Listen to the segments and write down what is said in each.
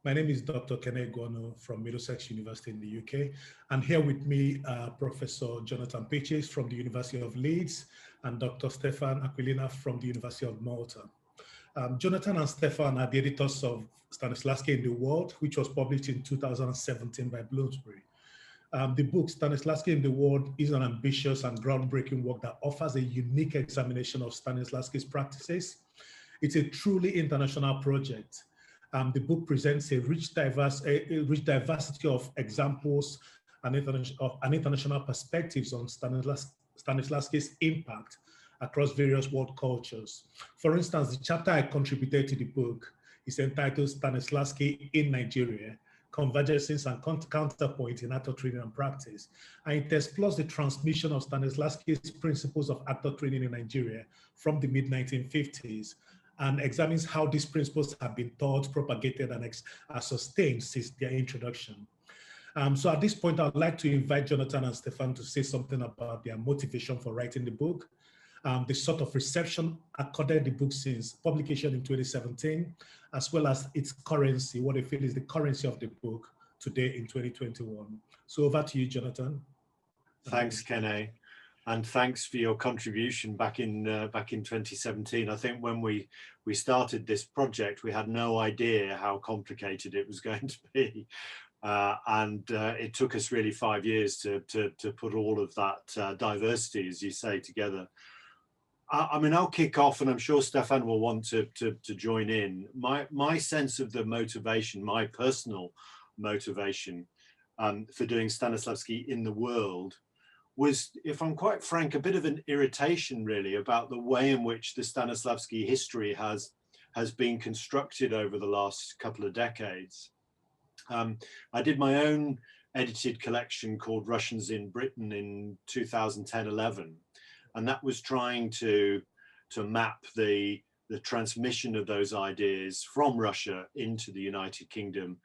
My name is Dr. Kene Igweonu from Middlesex University in the UK. And here with me are Professor Jonathan Peaches from the University of Leeds and Dr. Stefan Aquilina from the University of Malta. Jonathan and Stefan are the editors of Stanislavski in the World, which was published in 2017 by Bloomsbury. The book, Stanislavski in the World, is an ambitious and groundbreaking work that offers a unique examination of Stanislavski's practices. It's a truly international project. The book presents a rich diversity of examples and international perspectives on Stanislavski's impact across various world cultures. For instance, the chapter I contributed to the book is entitled Stanislavski in Nigeria, Convergences and Counterpoint in Actor Training and Practice. And it explores the transmission of Stanislavski's principles of actor training in Nigeria from the mid-1950s and examines how these principles have been taught, propagated, and sustained since their introduction. So at this point, I'd like to invite Jonathan and Stefan to say something about their motivation for writing the book, the sort of reception accorded the book since publication in 2017, as well as its currency, what they feel is the currency of the book today in 2021. So over to you, Jonathan. Thanks, Kene, and thanks for your contribution back in 2017. I think when we started this project, we had no idea how complicated it was going to be. It took us really 5 years to put all of that diversity, as you say, together. I mean, I'll kick off, and I'm sure Stefan will want to join in. My sense of the motivation, my personal motivation for doing Stanislavski in the World was, if I'm quite frank, a bit of an irritation really about the way in which the Stanislavski history has been constructed over the last couple of decades. I did my own edited collection called Russians in Britain in 2010-11. And that was trying to map the transmission of those ideas from Russia into the United Kingdom,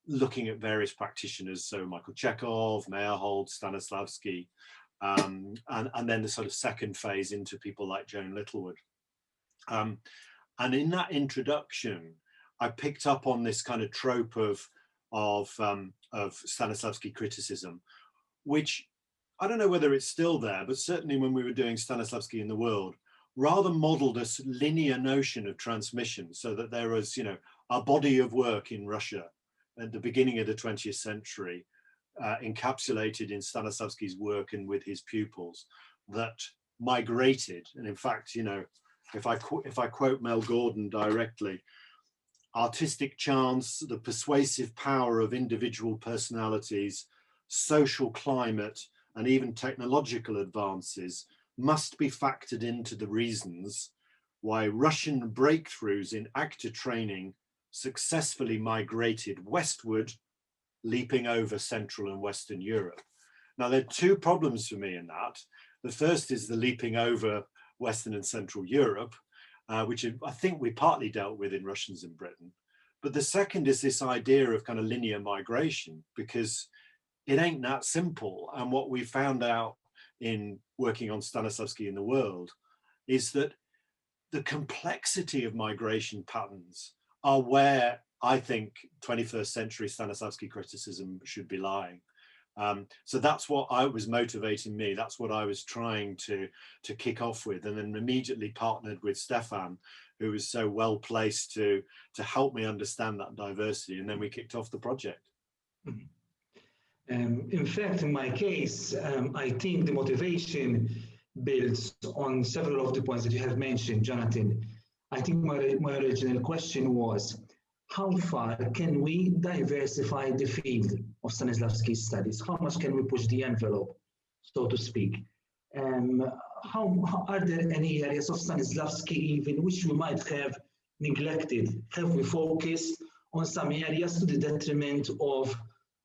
looking at various practitioners, so Michael Chekhov, Meyerhold, Stanislavski, and then the sort of second phase into people like Joan Littlewood. And in that introduction, I picked up on this kind of trope of Stanislavski criticism, which I don't know whether it's still there, but certainly when we were doing Stanislavski in the World, rather modeled a linear notion of transmission, so that there was, you know, a body of work in Russia at the beginning of the 20th century, encapsulated in Stanislavski's work and with his pupils, that migrated. And in fact, you know, if I quote Mel Gordon directly, artistic chance, the persuasive power of individual personalities, social climate, and even technological advances must be factored into the reasons why Russian breakthroughs in actor training successfully migrated westward, leaping over Central and Western Europe. Now, there are two problems for me in that. The first is the leaping over Western and Central Europe, which I think we partly dealt with in Russians in Britain. But the second is this idea of kind of linear migration, because it ain't that simple. And what we found out in working on Stanislavski in the World is that the complexity of migration patterns are where I think 21st century Stanislavski criticism should be lying. So that's what was motivating me. That's what I was trying to kick off with, and then immediately partnered with Stefan, who was so well placed to help me understand that diversity. And then we kicked off the project. Mm-hmm. In fact, in my case, I think the motivation builds on several of the points that you have mentioned, Jonathan. I think my original question was, how far can we diversify the field of Stanislavski studies? How much can we push the envelope, so to speak? How are there any areas of Stanislavski even which we might have neglected? Have we focused on some areas to the detriment of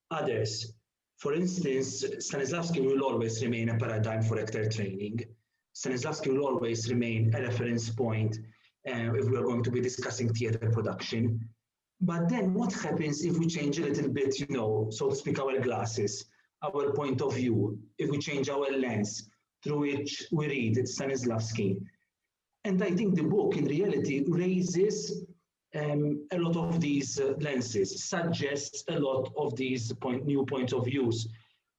others? For instance, Stanislavski will always remain a paradigm for actor training. Stanislavski will always remain a reference point if we are going to be discussing theater production. But then what happens if we change a little bit, you know, so to speak, our glasses, our point of view, if we change our lens through which we read Stanislavski? And I think the book in reality raises a lot of these lenses, suggests a lot of these new point of views.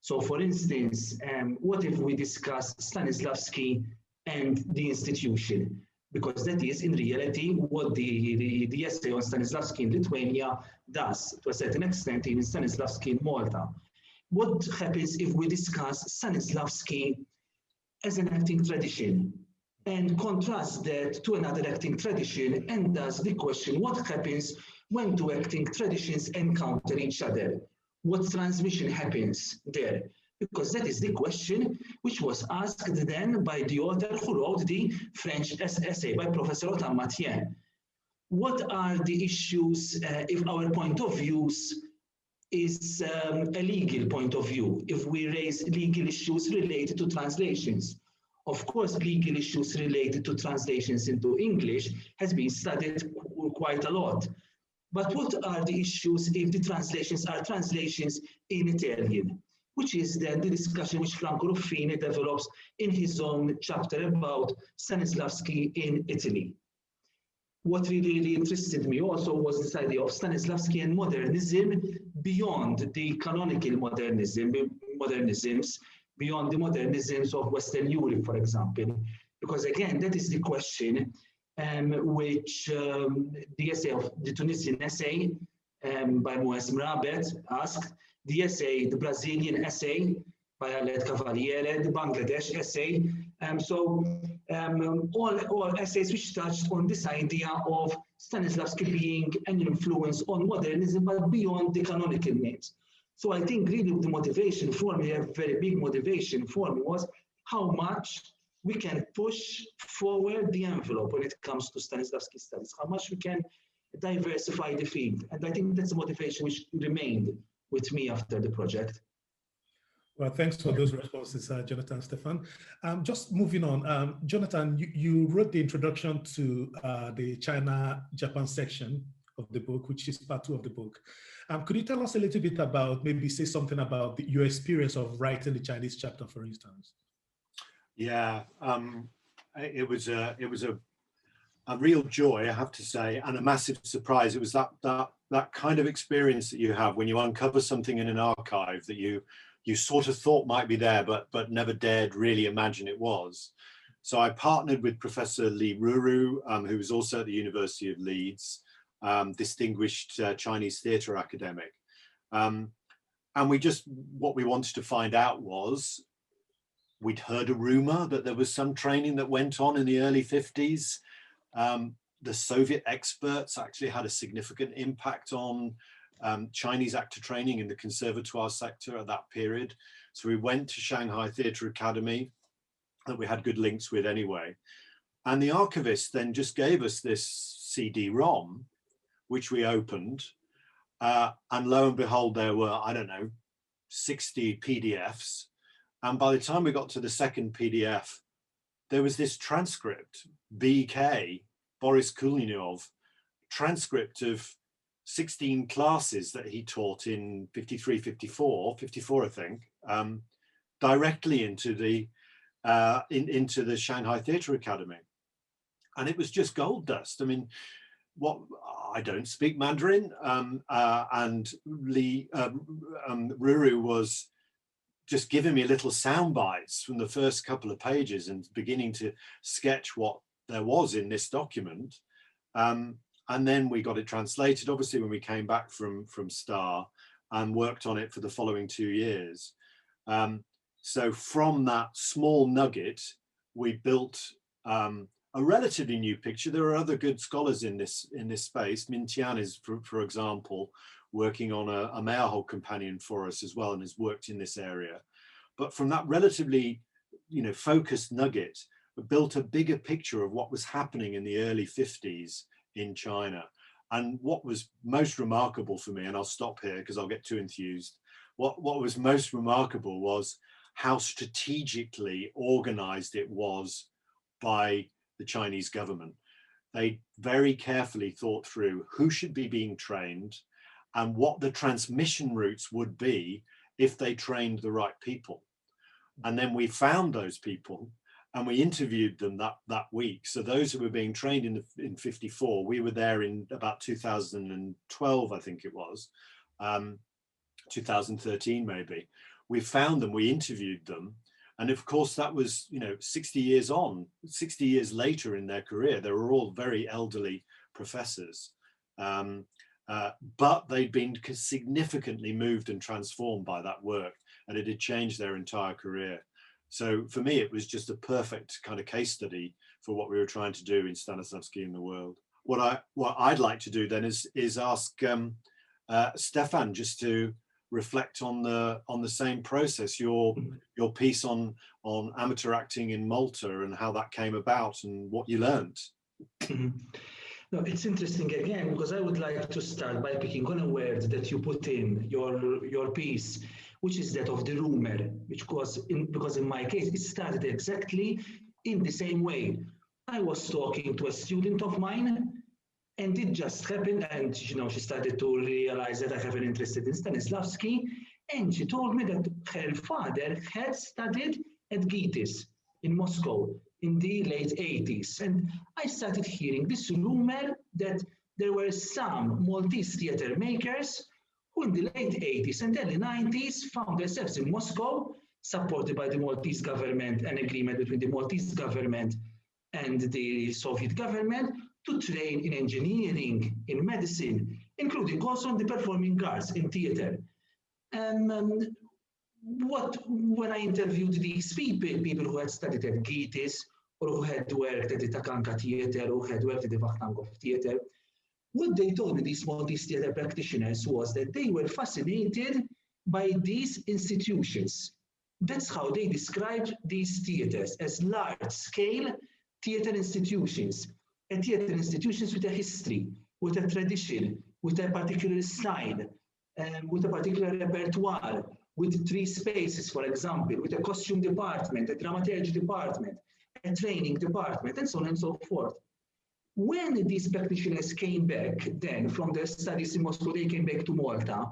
So for instance, what if we discuss Stanislavski and the institution? Because that is in reality what the essay on Stanislavski in Lithuania does, to a certain extent, in Stanislavski in Malta. What happens if we discuss Stanislavski as an acting tradition and contrast that to another acting tradition, and thus the question, what happens when two acting traditions encounter each other? What transmission happens there? Because that is the question which was asked then by the author who wrote the French essay, by Professor Othman Mathieu. What are the issues if our point of views is a legal point of view, if we raise legal issues related to translations? Of course, legal issues related to translations into English has been studied quite a lot. But what are the issues if the translations are translations in Italian? Which is then the discussion which Franco Ruffini develops in his own chapter about Stanislavski in Italy. What really interested me also was this idea of Stanislavski and modernism beyond the canonical modernisms, beyond the modernisms of Western Europe, for example. Because again, that is the question which the essay of the Tunisian essay by Moes Mrabet asked, the essay, the Brazilian essay by Alet Cavaliere, the Bangladesh essay. All essays which touched on this idea of Stanislavski being an influence on modernism, but beyond the canonical names. So I think really the motivation for me, a very big motivation for me, was how much we can push forward the envelope when it comes to Stanislavski studies, how much we can diversify the field. And I think that's a motivation which remained with me after the project. Well, thanks for those responses, Jonathan, Stefan. Just moving on, Jonathan, you wrote the introduction to the China-Japan section of the book, which is part 2 of the book. Could you tell us a little bit about, maybe say something about your experience of writing the Chinese chapter, for instance? Yeah, it was a real joy, I have to say, and a massive surprise. It was that kind of experience that you have when you uncover something in an archive that you sort of thought might be there, but never dared really imagine it was. So I partnered with Professor Li Ruru, who was also at the University of Leeds, distinguished Chinese theatre academic. And what we wanted to find out was, we'd heard a rumor that there was some training that went on in the early 50s. The Soviet experts actually had a significant impact on Chinese actor training in the conservatoire sector at that period. So we went to Shanghai Theatre Academy, that we had good links with anyway. And the archivist then just gave us this CD-ROM, which we opened. And lo and behold, there were, I don't know, 60 PDFs. And by the time we got to the second PDF, there was this transcript, BK, Boris Kulinov, transcript of 16 classes that he taught in 54, I think, directly into the Shanghai Theatre Academy. And it was just gold dust. I mean, I don't speak Mandarin, and Li Ruru was just giving me little sound bites from the first couple of pages and beginning to sketch what there was in this document. And then we got it translated, obviously, when we came back from STAR, and worked on it for the following 2 years. So from that small nugget, we built a relatively new picture. There are other good scholars in this space. Min Tian is, for example, working on a Meyerhold companion for us as well, and has worked in this area. But from that relatively, focused nugget, we built a bigger picture of what was happening in the early 50s in China. And what was most remarkable for me, and I'll stop here because I'll get too enthused, what was most remarkable was how strategically organized it was by the Chinese government. They very carefully thought through who should be being trained and what the transmission routes would be if they trained the right people. And then we found those people, and we interviewed them that week. So those who were being trained in 54, we were there in about 2012, I think it was, 2013 maybe. We found them, we interviewed them, and of course that was, you know, 60 years later in their career. They were all very elderly professors, but they'd been significantly moved and transformed by that work, and it had changed their entire career. So for me, it was just a perfect kind of case study for what we were trying to do in Stanislavski in the world. What I'd like to do then is ask Stefan just to reflect on the same process, your piece on amateur acting in Malta and how that came about and what you learned. No, it's interesting again, because I would like to start by picking on a word that you put in your piece, which is that of the rumor, because in my case, it started exactly in the same way. I was talking to a student of mine, and it just happened, and she started to realize that I have an interest in Stanislavski, and she told me that her father had studied at Gites in Moscow in the late 80s. And I started hearing this rumor that there were some Maltese theater makers who in the late 80s and early 90s found themselves in Moscow, supported by the Maltese government, an agreement between the Maltese government and the Soviet government, to train in engineering, in medicine, including also in the performing arts, in theater. When I interviewed these people who had studied at Gites, or who had worked at the Takanka Theater, or who had worked at the Vakhtangov Theater, what they told me, these Maltese theater practitioners, was that they were fascinated by these institutions. That's how they described these theaters, as large-scale theater institutions, and theater institutions with a history, with a tradition, with a particular style, with a particular repertoire, with 3 spaces, for example, with a costume department, a dramaturgy department, a training department, and so on and so forth. When these practitioners came back then from their studies in Moscow, they came back to Malta.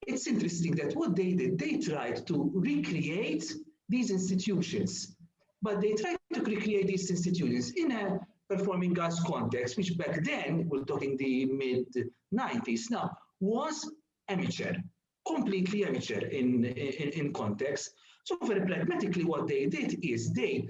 It's interesting that what they did, they tried to recreate these institutions, but they tried to recreate these institutions in a performing arts context, which back then, we're talking the mid-90s now, was amateur, completely amateur in context. So very pragmatically, what they did is they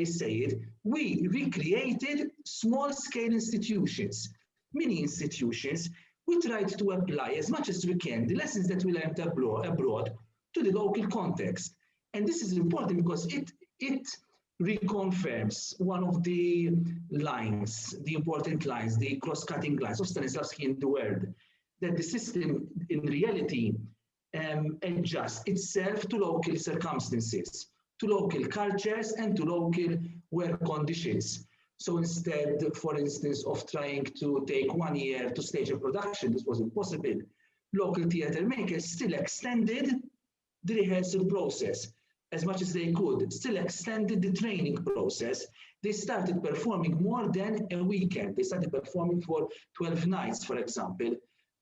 say it, we recreated small-scale institutions, mini institutions. We tried to apply as much as we can the lessons that we learned abroad to the local context. And this is important because it reconfirms one of the lines, the important lines, the cross-cutting lines of Stanislavski in the world, that the system in reality adjusts itself to local circumstances, to local cultures, and to local work conditions. So instead, for instance, of trying to take 1 year to stage a production, this was impossible. Local theater makers still extended the rehearsal process as much as they could, still extended the training process. They started performing more than a weekend. They started performing for 12 nights, for example.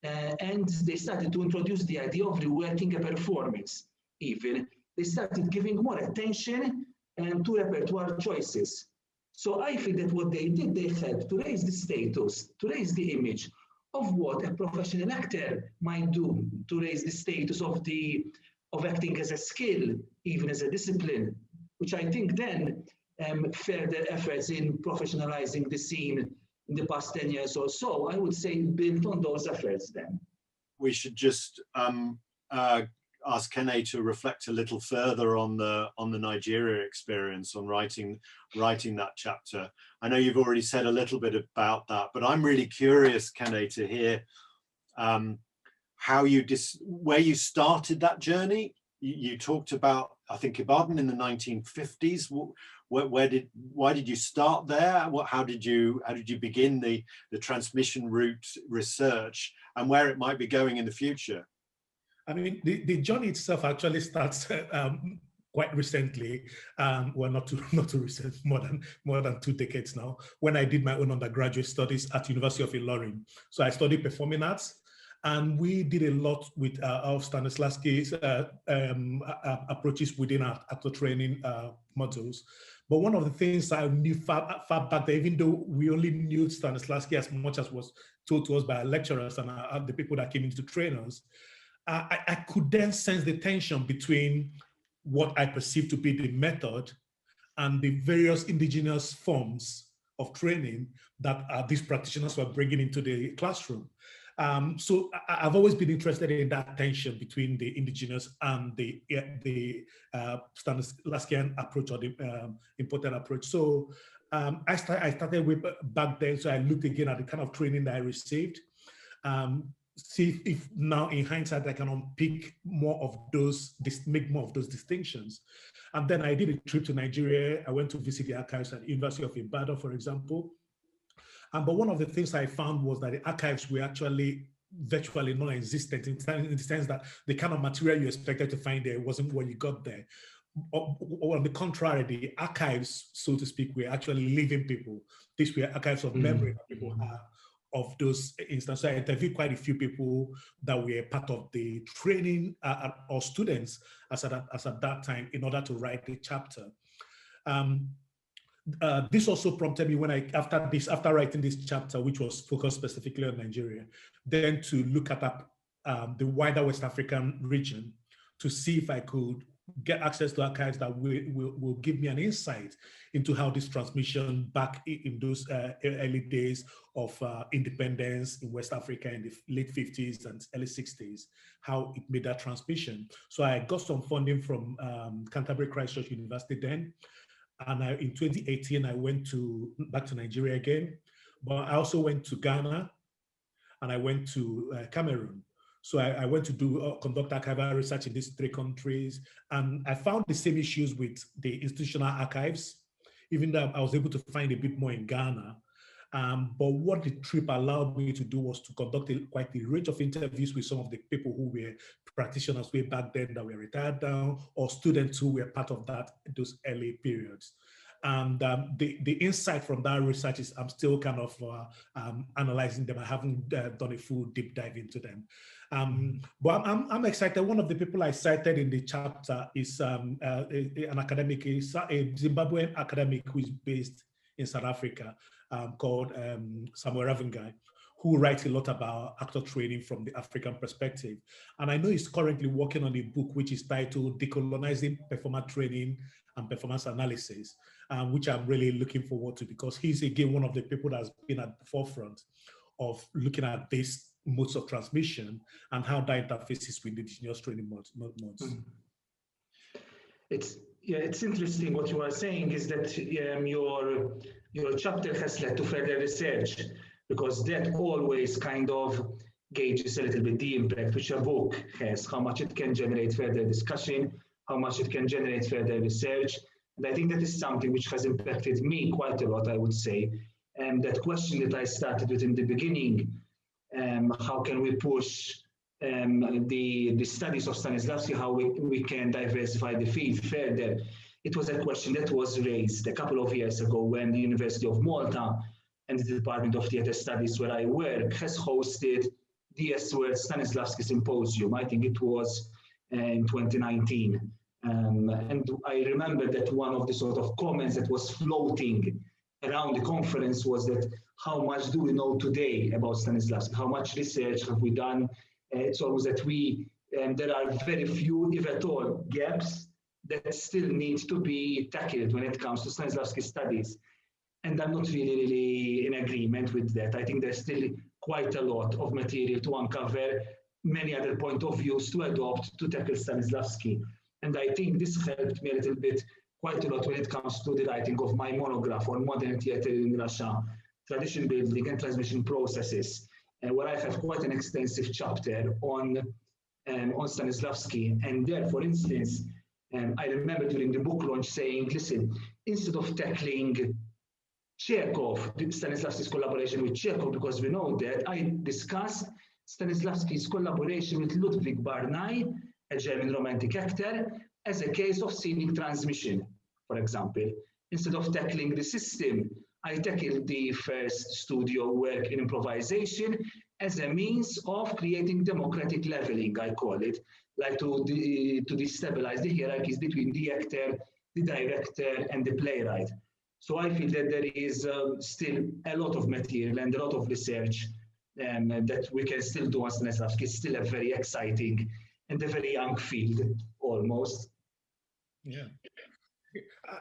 And they started to introduce the idea of reworking a performance even. They started giving more attention to repertoire choices. So I feel that what they did, they helped to raise the status, to raise the image of what a professional actor might do, to raise the status of acting as a skill, even as a discipline, which I think then further efforts in professionalizing the scene in the past 10 years or so, I would say, built on those efforts then. We should just ask Kene to reflect a little further on the Nigeria experience, on writing that chapter. I know you've already said a little bit about that, but I'm really curious, Kene, to hear where you started that journey. You talked about, I think, Ibadan in the 1950s. Why did you start there? How did you begin the transmission route research, and where it might be going in the future? I mean, the journey itself actually starts quite recently. Well, not too recent, more than 2 decades now, when I did my own undergraduate studies at University of Ilorin. So I studied performing arts, And we did a lot with of Stanislavski's approaches within our actor training modules. But one of the things I knew far back there, even though we only knew Stanislavski as much as was told to us by our lecturers and the people that came in to train us, I could then sense the tension between what I perceived to be the method and the various indigenous forms of training that these practitioners were bringing into the classroom. So I've always been interested in that tension between the indigenous and the Stanislavskian approach or the imported approach. So I started with back then, so I looked again at the kind of training that I received. See if now in hindsight I can unpick more of those, make more of those distinctions. And then I did a trip to Nigeria. I went to visit the archives at the University of Ibadan, for example. But one of the things I found was that the archives were actually virtually non-existent in the sense that the kind of material you expected to find there wasn't what you got there. Or on the contrary, the archives, so to speak, were actually living people. These were archives of memory that people have of those instances. I interviewed quite a few people that were part of the training or students as at that time in order to write the chapter. This also prompted me when after writing this chapter, which was focused specifically on Nigeria, then to look at the wider West African region to see if I could get access to archives that will give me an insight into how this transmission back in those early days of independence in West Africa in the late 50s and early 60s, how it made that transmission. So I got some funding from Canterbury Christ Church University then. And in 2018, I went back to Nigeria again, but I also went to Ghana and I went to Cameroon. So I went to conduct archival research in these 3 countries, and I found the same issues with the institutional archives, even though I was able to find a bit more in Ghana. But what the trip allowed me to do was to conduct quite a range of interviews with some of the people who were practitioners way back then that were retired now, or students who were part of those early periods. And the insight from that research is I'm still kind of analyzing them. I haven't done a full deep dive into them. But I'm excited. One of the people I cited in the chapter is an academic, a Zimbabwean academic who is based in South Africa, called Samuel Ravengai, who writes a lot about actor training from the African perspective. And I know he's currently working on a book which is titled Decolonizing Performer Training and Performance Analysis, which I'm really looking forward to, because he's again one of the people that's been at the forefront of looking at these modes of transmission and how that interfaces with the indigenous training modes. It's interesting what you are saying is that your chapter has led to further research, because that always kind of gauges a little bit the impact which a book has, how much it can generate further discussion, how much it can generate further research. And I think that is something which has impacted me quite a lot, I would say. And that question that I started with in the beginning, how can we push the studies of Stanislavski, how we can diversify the field further? It was a question that was raised a couple of years ago when the University of Malta and the Department of Theatre Studies, where I work, has hosted the S-Word Stanislavski Symposium. I think it was in 2019. And I remember that one of the sort of comments that was floating around the conference was that how much do we know today about Stanislavski? How much research have we done? It's always that there are very few, if at all, gaps that still need to be tackled when it comes to Stanislavski studies. And I'm not really in agreement with that. I think there's still quite a lot of material to uncover, many other point of views to adopt to tackle Stanislavski. And I think this helped me a little bit, quite a lot when it comes to the writing of my monograph on modern theater in Russia, tradition building and transmission processes, where I have quite an extensive chapter on Stanislavski. And there, for instance, I remember during the book launch saying, listen, instead of tackling Chekhov, Stanislavski's collaboration with Chekhov, because we know that, I discussed Stanislavski's collaboration with Ludwig Barnay, a German romantic actor, as a case of scenic transmission, for example. Instead of tackling the system, I tackled the first studio work in improvisation as a means of creating democratic leveling, I call it, like to destabilize the hierarchies between the actor, the director, and the playwright. So I feel that there is still a lot of material and a lot of research that we can still do on Stanislavski. It's still a very exciting and a very young field, almost. Yeah.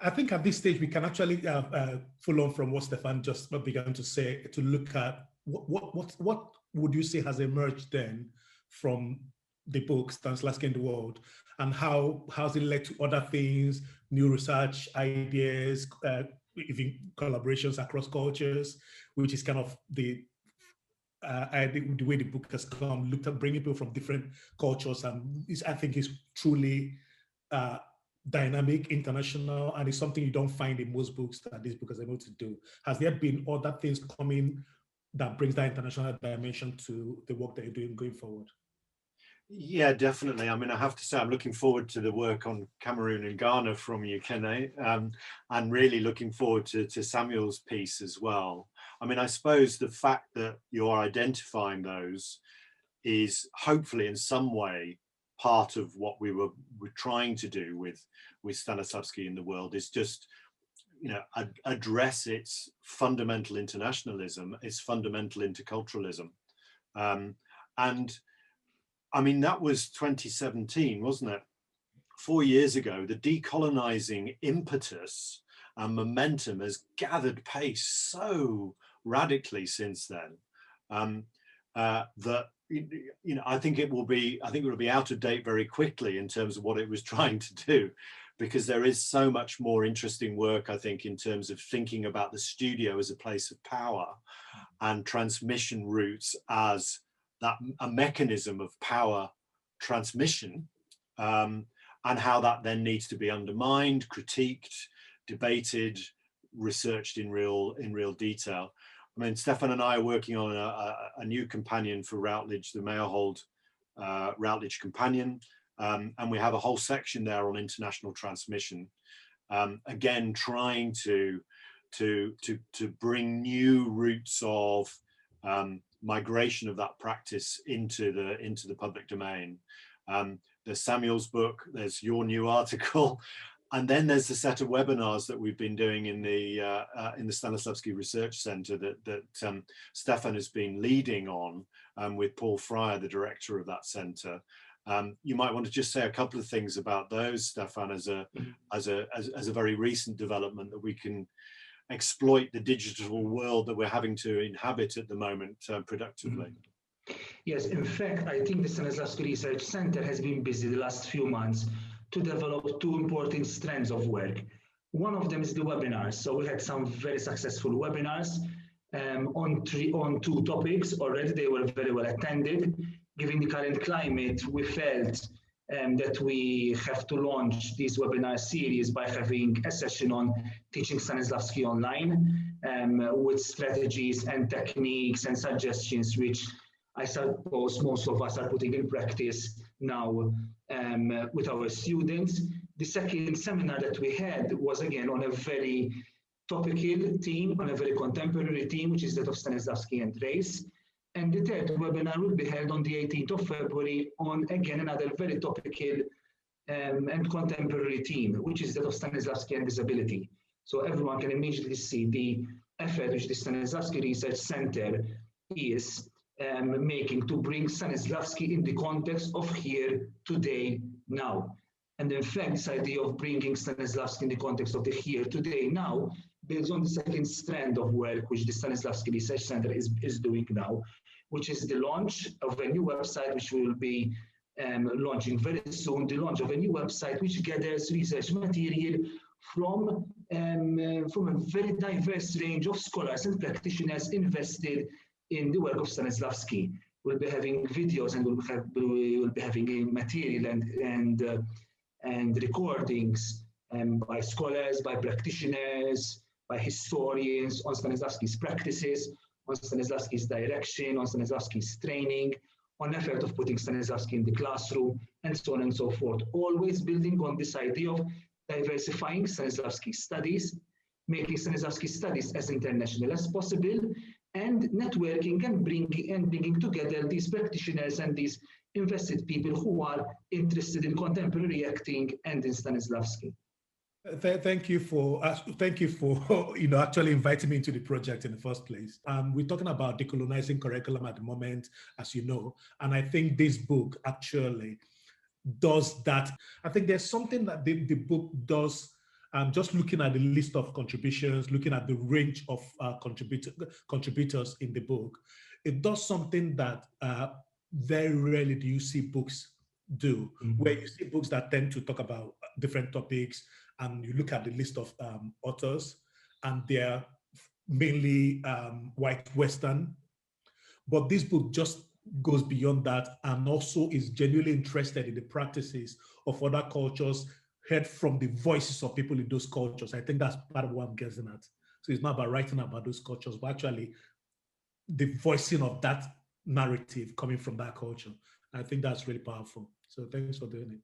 I think at this stage we can actually follow on from what Stefan just began to say, to look at what would you say has emerged then from the book Stanislavski in the World, and how has it led to other things, new research ideas, even collaborations across cultures, which is kind of the way the book has come, looked at bringing people from different cultures, and I think is truly dynamic, international, and it's something you don't find in most books that this book is able to do. Has there been other things coming that brings that international dimension to the work that you're doing going forward? Yeah, definitely. I mean, I have to say, I'm looking forward to the work on Cameroon and Ghana from you, Kene, and really looking forward to Samuel's piece as well. I mean, I suppose the fact that you're identifying those is hopefully in some way part of what we were trying to do with Stanislavski in the World, is just, you know, address its fundamental internationalism, its fundamental interculturalism. And I mean, that was 2017, wasn't it? 4 years ago. The decolonizing impetus and momentum has gathered pace so radically since then that, you know, I think it will be out of date very quickly in terms of what it was trying to do, because there is so much more interesting work, I think, in terms of thinking about the studio as a place of power and transmission routes as a mechanism of power transmission, and how that then needs to be undermined, critiqued, debated, researched in real detail. I mean, Stefan and I are working on a new companion for Routledge, the Meyerhold Routledge Companion, and we have a whole section there on international transmission. Again, trying to bring new routes of migration of that practice into the public domain. There's Samuel's book, there's your new article, and then there's the set of webinars that we've been doing in the Stanislavski Research Center that Stefan has been leading on, with Paul Fryer, the director of that center. You might want to just say a couple of things about those, Stefan, as a very recent development that we can exploit the digital world that we're having to inhabit at the moment productively. Yes, in fact, I think the Stanislavski Research Center has been busy the last few months to develop two important strands of work. One of them is the webinars. So we had some very successful webinars on two topics already. They were very well attended. Given the current climate, we felt that we have to launch this webinar series by having a session on teaching Stanislavski online, with strategies and techniques and suggestions, which I suppose most of us are putting in practice now with our students. The second seminar that we had was again on a very topical theme, on a very contemporary theme, which is that of Stanislavski and race. And the third webinar will be held on the 18th of February on, again, another very topical and contemporary theme, which is that of Stanislavski and disability. So everyone can immediately see the effort which the Stanislavski Research Center is making to bring Stanislavski in the context of here, today, now. And in fact, this idea of bringing Stanislavski in the context of the here, today, now, builds on the second strand of work which the Stanislavski Research Center is doing now, which is the launch of a new website, which we will be launching very soon, the launch of a new website which gathers research material from a very diverse range of scholars and practitioners invested in the work of Stanislavski. We'll be having videos, and we will be having material and recordings by scholars, by practitioners, by historians on Stanislavski's practices, on Stanislavski's direction, on Stanislavski's training, on effort of putting Stanislavski in the classroom, and so on and so forth. Always building on this idea of diversifying Stanislavski studies, making Stanislavski studies as international as possible, and networking and bringing together these practitioners and these invested people who are interested in contemporary acting and in Stanislavski. Thank you for actually inviting me into the project in the first place. We're talking about decolonizing curriculum at the moment, as you know, and I think this book actually does that. I think there's something that the book does. Just looking at the list of contributions, looking at the range of contributors in the book, it does something that very rarely do you see books do, where you see books that tend to talk about different topics, and you look at the list of authors, and they're mainly white Western. But this book just goes beyond that and also is genuinely interested in the practices of other cultures, heard from the voices of people in those cultures. I think that's part of what I'm getting at. So it's not about writing about those cultures, but actually the voicing of that narrative coming from that culture. I think that's really powerful. So thanks for doing it.